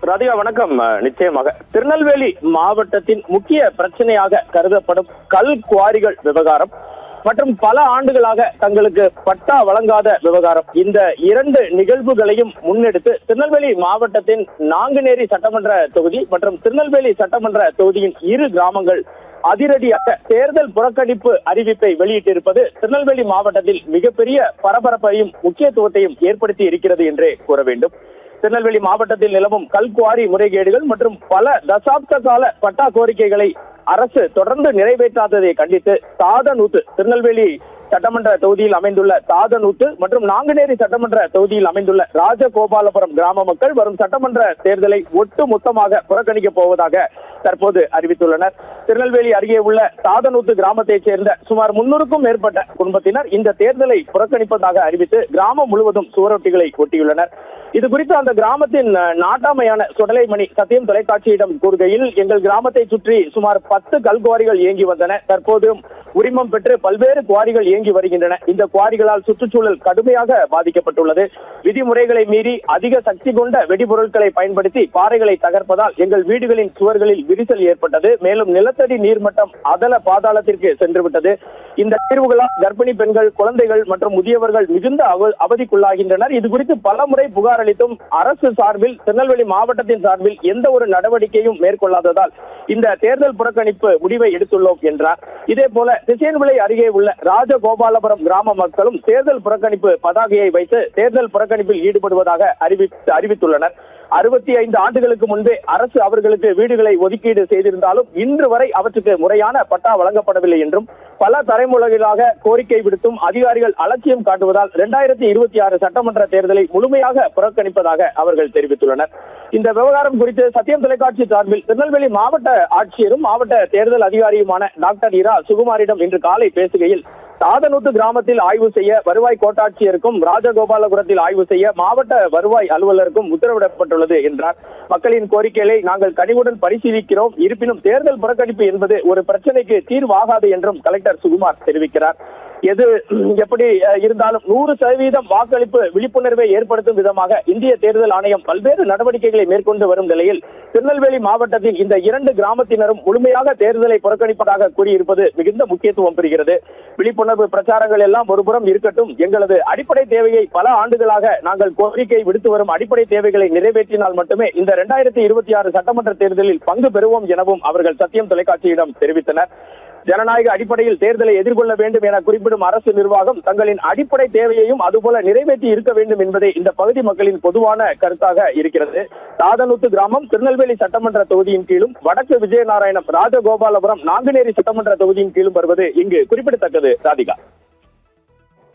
ராதிகா வணக்கம். நிச்சயமாக திருநெல்வேலி மாவட்டத்தின் முக்கிய பிரச்சனையாக கருதப்படும் கல் குவாரிகள் விவகாரம் மற்றும் பல ஆண்டுகளாக தங்களுக்கு பட்டா வழங்காத விவகாரம், இந்த இரண்டு நிகழ்வுகளையும் முன்னெடுத்து திருநெல்வேலி மாவட்டத்தின் நாங்குநேரி சட்டமன்ற தொகுதி மற்றும் திருநெல்வேலி சட்டமன்ற தொகுதியின் இரு கிராமங்கள் அதிரடியாக தேர்தல் புறக்கணிப்பு அறிவிப்பை வெளியிட்டிருப்பது திருநெல்வேலி மாவட்டத்தில் மிகப்பெரிய பரபரப்பையும் முக்கியத்துவத்தையும் ஏற்படுத்தி இருக்கிறது என்றே கூற வேண்டும். திருநெல்வேலி மாவட்டத்தில் நிலவும் கல்குவாரி முறைகேடுகள் மற்றும் பல தசாப்த கால பட்டா கோரிக்கைகளை அரசு தொடர்ந்து நிறைவேற்றாததை கண்டித்து தாதனூத்து திருநெல்வேலி சட்டமன்ற தொகுதியில் அமைந்துள்ள தாதனூத்து மற்றும் நாங்குநேரி சட்டமன்ற தொகுதியில் அமைந்துள்ள ராஜகோபாலபுரம் கிராம மக்கள் வரும் சட்டமன்ற தேர்தலை ஒட்டு மொத்தமாக புறக்கணிக்கப் போவதாக தற்போது அறிவித்துள்ளனர். திருநெல்வேலி அருகே உள்ள தாதனூத்து கிராமத்தைச் சேர்ந்த சுமார் 300க்கும் மேற்பட்ட குடும்பத்தினர் இந்த தேர்தலை புறக்கணிப்பதாக அறிவித்து கிராமம் முழுவதும் சுவரொட்டிகளை ஒட்டியுள்ளனர். இது குறித்து அந்த கிராமத்தின் நாட்டாமையான சுடலைமணி சத்தியம் தொலைக்காட்சியிடம் கூறுகையில், எங்கள் கிராமத்தை சுற்றி சுமார் 10 கல்குவாரிகள் இயங்கி வந்தன. தற்போது உரிமம் பெற்று பல்வேறு குவாரிகள் இயங்கி வருகின்றன. இந்த குவாரிகளால் சுற்றுச்சூழல் கடுமையாக பாதிக்கப்பட்டுள்ளது. விதிமுறைகளை மீறி அதிக சக்தி கொண்ட வெடிபொருட்களை பயன்படுத்தி பாறைகளை தகர்ப்பதால் எங்கள் வீடுகளின் சுவர்களில் விரிசல் ஏற்பட்டது. மேலும் நிலத்தடி நீர்மட்டம் அதல பாதாளத்திற்கு சென்றுவிட்டது. இந்த தீர்வுகளால் கர்ப்பிணி பெண்கள், குழந்தைகள் மற்றும் முதியவர்கள் மிகுந்த அவதிக்குள்ளாகின்றனர். இது குறித்து பல முறை புகார் அளித்தும் அரசு சார்பில், திருநெல்வேலி மாவட்டத்தின் சார்பில் எந்த ஒரு நடவடிக்கையும் மேற்கொள்ளாததால் இந்த தேர்தல் புறக்கணிப்பு முடிவை எடுத்துள்ளோம் என்றார். இதே போல திசையன்விளை அருகே உள்ள ராஜகோபாலபுரம் கிராம மக்களும் தேர்தல் புறக்கணிப்பு பதாகையை வைத்து தேர்தல் புறக்கணிப்பில் ஈடுபடுவதாக அறிவித்துள்ளனர். 65 ஆண்டுகளுக்கு முன்பே அரசு அவர்களுக்கு வீடுகளை ஒதுக்கீடு செய்திருந்தாலும் இன்று வரை அவற்றுக்கு முறையான பட்டா வழங்கப்படவில்லை என்றும், பல தலைமுறைகளாக கோரிக்கை விடுத்தும் அதிகாரிகள் அலட்சியம் காட்டுவதால் 2026 சட்டமன்ற தேர்தலை முழுமையாக புறக்கணிப்பதாக அவர்கள் தெரிவித்துள்ளனர். இந்த விவகாரம் குறித்து சத்தியம் தொலைக்காட்சி சார்பில் திருநெல்வேலி மாவட்ட ஆட்சியரும் மாவட்ட தேர்தல் அதிகாரியுமான டாக்டர் இரா சுகுமாரிடம் இன்று காலை பேசுகையில், தாதனூத்து கிராமத்தில் ஆய்வு செய்ய வருவாய் கோட்டாட்சியருக்கும் ராஜகோபாலபுரத்தில் ஆய்வு செய்ய மாவட்ட வருவாய் அலுவலருக்கும் உத்தரவிடப்பட்டுள்ளது என்றார். மக்களின் கோரிக்கைகளை நாங்கள் கனிவுடன் பரிசீலிக்கிறோம். இருப்பினும் தேர்தல் புறக்கணிப்பு என்பது ஒரு பிரச்சனைக்கு தீர்வாகாது என்றும் கலெக்டர் சுகுமார் தெரிவிக்கிறார். எது எப்படி இருந்தாலும் 100% வாக்களிப்பு விழிப்புணர்வை ஏற்படுத்தும் விதமாக இந்திய தேர்தல் ஆணையம் பல்வேறு நடவடிக்கைகளை மேற்கொண்டு வரும் நிலையில் திருநெல்வேலி மாவட்டத்தில் இந்த இரண்டு கிராமத்தினரும் முழுமையாக தேர்தலை புறக்கணிப்பதாக கூறியிருப்பது மிகுந்த முக்கியத்துவம் பெறுகிறது. விழிப்புணர்வு பிரச்சாரங்கள் எல்லாம் ஒருபுறம் இருக்கட்டும், எங்களது அடிப்படை தேவையை பல ஆண்டுகளாக நாங்கள் கோரிக்கை விடுத்து வரும் அடிப்படை தேவைகளை நிறைவேற்றினால் மட்டுமே இந்த 2026 சட்டமன்ற தேர்தலில் பங்கு பெறுவோம் எனவும் அவர்கள் சத்தியம் தொலைக்காட்சியிடம் தெரிவித்தனர். ஜனநாயக அடிப்படையில் தேர்தலை எதிர்கொள்ள வேண்டும் என குறிப்பிடும் அரசு நிர்வாகம் தங்களின் அடிப்படை தேவையையும் அதுபோல நிறைவேற்றி இருக்க வேண்டும் என்பதே இந்த பகுதி மக்களின் பொதுவான கருத்தாக இருக்கிறது. தாதனூத்து கிராமம் திருநெல்வேலி சட்டமன்ற தொகுதியின் கீழும், வடக்கு விஜயநாராயணம் ராஜகோபாலபுரம் நாங்குநேரி சட்டமன்ற தொகுதியின் கீழும் வருவது இங்கு குறிப்பிடத்தக்கது. ராதிகா.